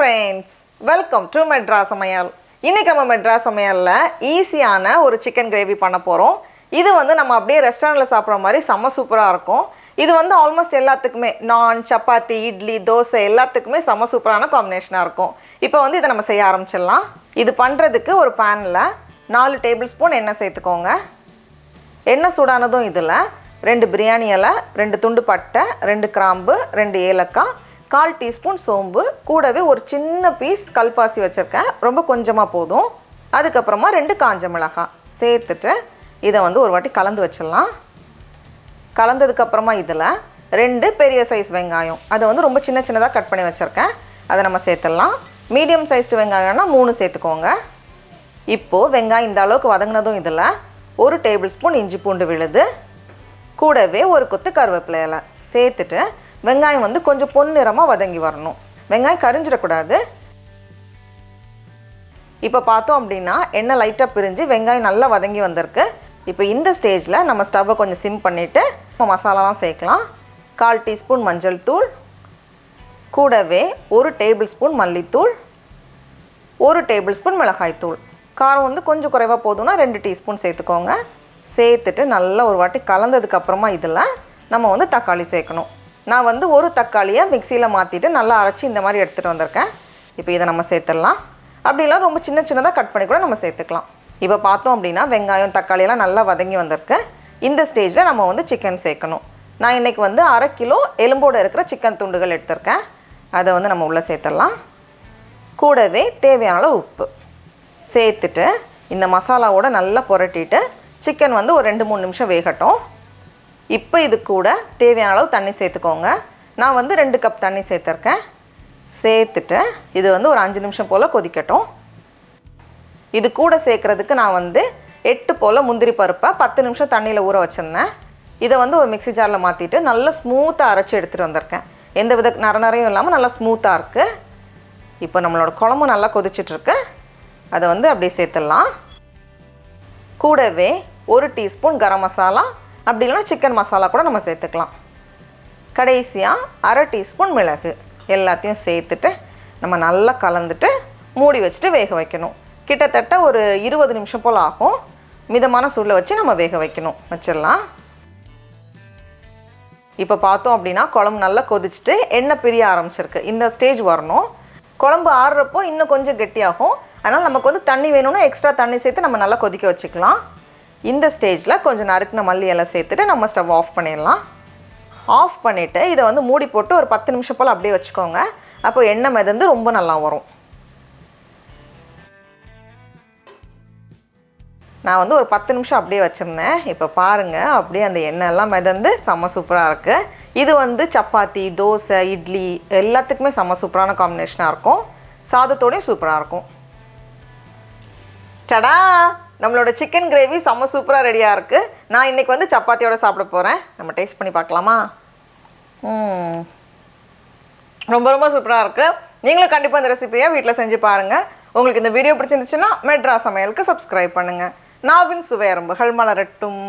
friends, welcome to Madras Samayal. இன்னைக்கு நம்ம Madras Samayalல ஈஸியான ஒரு chicken gravy பண்ண போறோம். இது வந்து நம்ம அப்படியே ரெஸ்டாரன்ட்ல சாப்பிடுற மாதிரி செம்ம சூப்பரா இருக்கும். இது வந்து ஆல்மோஸ்ட் எல்லாத்துக்குமே நான் சப்பாத்தி, இட்லி, தோசை எல்லாத்துக்குமே செம்ம சூப்பரான காம்பினேஷனா இருக்கும். இப்போ வந்து இத நம்ம செய்ய ஆரம்பிச்சிடலாம். இது பண்றதுக்கு ஒரு panல 4 டேபிள்ஸ்பூன் எண்ணெய் சேர்த்துக்கோங்க. எண்ணெய் சூடானதும் இதுல 2 பிரியாணி இலை, 2 துண்டு பட்டை, 2 கிராம்பு, 2 ஏலக்காய், 1/4 டீஸ்பூன் சோம்பு, கூடவே ஒரு சின்ன பீஸ் கல்பாசி வச்சிருக்கேன். ரொம்ப கொஞ்சமா போதும். அதுக்கு அப்புறமா 2 காஞ்ச மிளகாய் சேர்த்துட்டு இத வந்து ஒரு வாட்டி கலந்து வச்சிடலாம். கலந்ததுக்கு அப்புறமா இதுல 2 பெரிய சைஸ் வெங்காயம், அதை வந்து ரொம்ப சின்ன சின்னதா கட் பண்ணி வச்சிருக்கேன். அதை நம்ம சேர்த்துடலாம். மீடியம் சைஸ்டு வெங்காயம்னா 3 சேர்த்துக்கோங்க. இப்போ வெங்காயம் இந்த அளவுக்கு வதங்கினதும் இதுல 1 டேபிள்ஸ்பூன் இஞ்சி பூண்டு விழுது, கூடவே ஒரு கொத்து கருவேப்பிலை இலை சேர்த்துட்டு வெங்காயம் வந்து கொஞ்சம் பொன்னிறமா வதங்கி வரணும். வெங்காயம் கரிஞ்சிடக்கூடாது. இப்போ பார்த்தோம் அப்படின்னா எண்ணெய் லைட்டாக பிரிஞ்சு வெங்காயம் நல்லா வதங்கி வந்திருக்கு. இப்போ இந்த ஸ்டேஜில் நம்ம ஸ்டவ்வை கொஞ்சம் சிம் பண்ணிவிட்டு மசாலாலாம் சேர்க்கலாம். 1/4 டீஸ்பூன் மஞ்சள் தூள், கூடவே 1 டேபிள் ஸ்பூன் மல்லித்தூள், 1 டேபிள் ஸ்பூன் மிளகாய்த்தூள். காரம் வந்து கொஞ்சம் குறைவாக போதும்னா 2 டீஸ்பூன் சேர்த்துக்கோங்க. சேர்த்துட்டு நல்லா ஒரு வாட்டி கலந்ததுக்கு அப்புறமா இதில் நம்ம வந்து தக்காளி சேர்க்கணும். நான் வந்து ஒரு தக்காளியை மிக்சியில் மாற்றிட்டு நல்லா அரைச்சி இந்த மாதிரி எடுத்துகிட்டு வந்திருக்கேன். இப்போ இதை நம்ம சேர்த்துடலாம். அப்படிலாம் ரொம்ப சின்ன சின்னதாக கட் பண்ணி கூட நம்ம சேர்த்துக்கலாம். இப்போ பார்த்தோம் அப்படின்னா வெங்காயம் தக்காளியெல்லாம் நல்லா வதங்கி வந்திருக்கு. இந்த ஸ்டேஜில் நம்ம வந்து சிக்கன் சேர்க்கணும். நான் இன்றைக்கி வந்து 1/2 கிலோ எலும்போடு இருக்கிற சிக்கன் துண்டுகள் எடுத்திருக்கேன். அதை வந்து நம்ம உள்ளே சேர்த்துடலாம். கூடவே தேவையான உப்பு சேர்த்துட்டு இந்த மசாலாவோட நல்லா புரட்டிட்டு சிக்கன் வந்து ஒரு 2-3 நிமிஷம் வேகட்டும். இப்போ இது கூட தேவையான அளவு தண்ணி சேர்த்துக்கோங்க. நான் வந்து 2 கப் தண்ணி சேர்த்துருக்கேன். சேர்த்துட்டு இது வந்து ஒரு 5 நிமிஷம் போல் கொதிக்கட்டும். இது கூட சேர்க்குறதுக்கு நான் வந்து 8 போல் முந்திரி பருப்பை 10 நிமிஷம் தண்ணியில் ஊற வச்சுருந்தேன். இதை வந்து ஒரு மிக்ஸி ஜாரில் மாற்றிட்டு நல்லா ஸ்மூத்தாக அரைச்சி எடுத்துகிட்டு வந்திருக்கேன். எந்த வித நரையும் இல்லாமல் நல்லா ஸ்மூத்தாக இருக்குது. இப்போ நம்மளோட குழம்பு நல்லா கொதிச்சிட்ருக்கு. அதை வந்து அப்படியே சேர்த்துடலாம். கூடவே 1 டீஸ்பூன் கரம் மசாலா, அப்படி இல்லைனா சிக்கன் மசாலா கூட நம்ம சேர்த்துக்கலாம். கடைசியாக 1/2 டீஸ்பூன் மிளகு எல்லாத்தையும் சேர்த்துட்டு நம்ம நல்லா கலந்துட்டு மூடி வச்சுட்டு வேக வைக்கணும். கிட்டத்தட்ட ஒரு 20 நிமிஷம் போல் ஆகும். மிதமான சூடில் வச்சு நம்ம வேக வைக்கணும். வச்சிடலாம். இப்போ பார்த்தோம் அப்படின்னா குழம்பு நல்லா கொதிச்சுட்டு எண்ணெய் பிரிய ஆரம்பிச்சிருக்கு. இந்த ஸ்டேஜ் வரணும். குழம்பு ஆறுறப்போ இன்னும் கொஞ்சம் கெட்டியாகும். அதனால் நமக்கு வந்து தண்ணி வேணும்னா எக்ஸ்ட்ரா தண்ணி சேர்த்து நம்ம நல்லா கொதிக்க வச்சுக்கலாம். இந்த ஸ்டேஜில் கொஞ்சம் நறுக்கின மல்லி எல்லாம் சேர்த்துட்டு நம்ம ஸ்டவ் ஆஃப் பண்ணிடலாம். ஆஃப் பண்ணிவிட்டு இதை வந்து மூடி போட்டு ஒரு 10 நிமிஷம் போல் அப்படியே வச்சுக்கோங்க. அப்போ எண்ணெய் மிதந்து ரொம்ப நல்லா வரும். நான் வந்து ஒரு 10 நிமிஷம் அப்படியே வச்சுருந்தேன். இப்போ பாருங்கள், அப்படியே அந்த எண்ணெய் எல்லாம் மிதந்து செம்ம சூப்பராக இருக்குது. இது வந்து சப்பாத்தி, தோசை, இட்லி எல்லாத்துக்குமே செம்ம சூப்பரான காம்பினேஷனாக இருக்கும். சாதத்தோடையும் சூப்பராக இருக்கும். டடா, நம்மளோட சிக்கன் கிரேவி செம்ம சூப்பராக ரெடியாக இருக்குது. நான் இன்றைக்கி வந்து சப்பாத்தியோட சாப்பிட போகிறேன். நம்ம டேஸ்ட் பண்ணி பார்க்கலாமா? ரொம்ப ரொம்ப சூப்பராக இருக்குது. நீங்களும் கண்டிப்பாக இந்த ரெசிபியை வீட்டில் செஞ்சு பாருங்கள். உங்களுக்கு இந்த வீடியோ பிடிச்சிருந்துச்சுன்னா மெட்ராஸ் சமையலுக்கு சப்ஸ்கிரைப் பண்ணுங்கள். நாவின் சுவையரம்புகள் மலரட்டும்.